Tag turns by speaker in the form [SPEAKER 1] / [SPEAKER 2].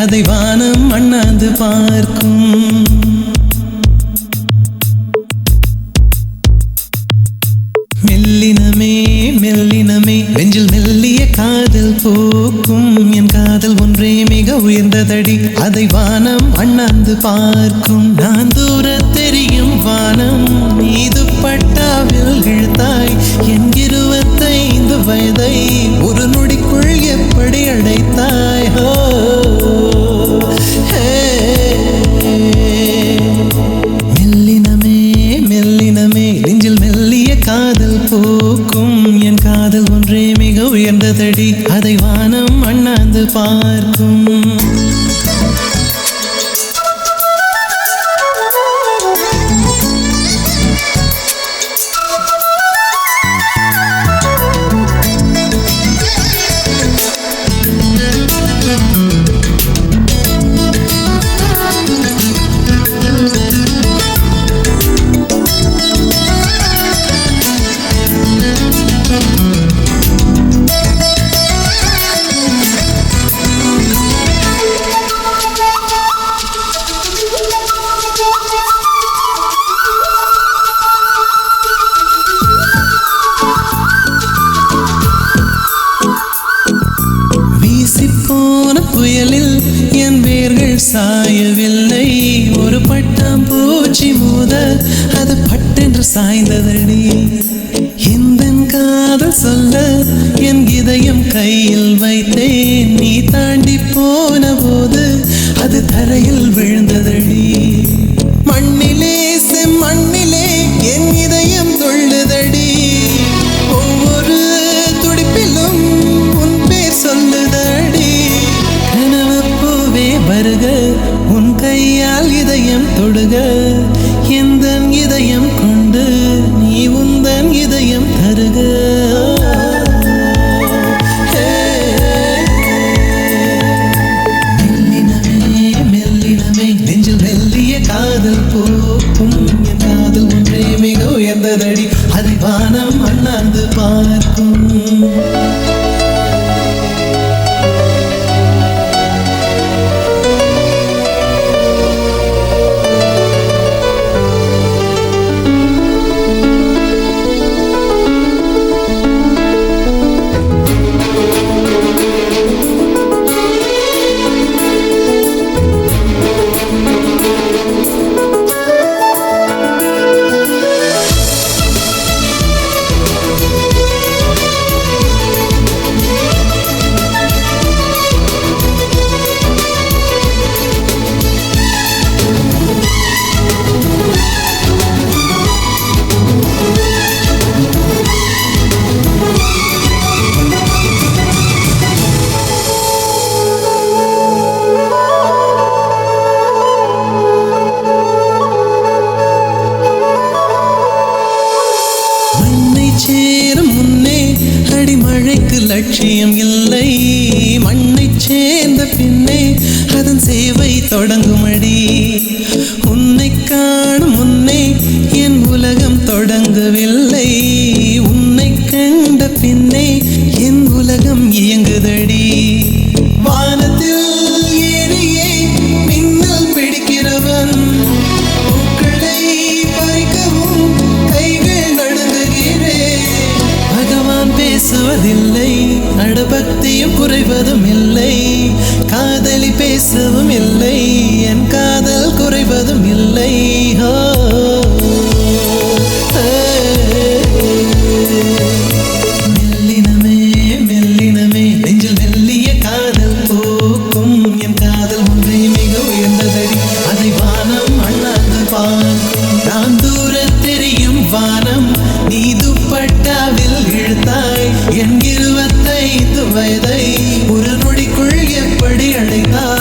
[SPEAKER 1] அதை வானம் அண்ணாந்து பார்க்கும். மெல்லினமே மெல்லினமே நெஞ்சில் மெல்லிய காதல் போக்கும். என் காதல் ஒன்றே மிக உயர்ந்ததடி, அதை வானம் அண்ணாந்து பார்க்கும். நான் தூர தெரியும் வானம் மீது பட்டாவில் இழுத்தாய். என் 25 வயதை ஒரு நொடிக்குள் எப்படி அடைத்தாய்? மெல்லினமே மெல்லினமே நெஞ்சில் மெல்லிய காதல் போக்கும். என் காதல் ஒன்றே மிக உயர்ந்ததடி, அதை வானம் அண்ணாந்து பார்க்கும். புயலில் என் வேர்கள் சாயவில்லை. ஒரு பட்டாம் பூச்சி மோத அது பட்டென்று சாய்ந்ததடி. இந்த காதல் சொல்ல என் இதயம் கையில் வைத்தேன். நீ தாண்டி போன போது அது தரையில் விழுந்ததடி. மண்ணிலே செம்மண்ணிலே என் இதயம் துள்ளுதடி. ஒவ்வொரு துடிப்பிலும் உன் பேர் சொல்லுதடி. வருக உன் கையால் இதயம் தொடுக. எந்தன் இதயம் கொண்டு நீ உந்தன் இதயம் தருக. மெல்லினமே மெல்லினமே நெஞ்சில் மெல்லிய காதல் போக்கும். என் காதல் ஒன்றே மிக உயர்ந்ததடி, அதை வானம் அண்ணாந்து பார்க்கும். சேரும் முன்னே அடிமழைக்கு லட்சியம் இல்லை. மண்ணை சேர்ந்த பின்னே அதன் சேவை தொடங்குமடி. உன்னை காணும் முன்னே என் உலகம் தொடங்கவில்லை. உன்னை கண்ட பின்னே என் உலகம் இயங்குதடி. வானத்தில் ஏறியே மின்னல் பிடிக்கிறவன் பூக்களை பறிக்கவும் கைகள் நடுங்குகிறேன். பகவான் பேசுவதில்லை, நடுபக்தியும் குறைவதும் இல்லை. காதலி பேசவும் இல்லை, என் காதல் குறைவதும் இல்லை. மெல்லினமே மெல்லினமே நெஞ்சில் மெல்லிய காதல் போக்கும். என் காதல் ஒன்றே மிக உயர்ந்ததடி, அதை வானம் அண்ணாந்து பார்க்கும். நான் தூர தெரியும் வானம் நீ துப்பட்டாவில் இழுத்தாய். என் 25 வயதை ஒரு நொடிக்குள் எப்படி அடைத்தாய்?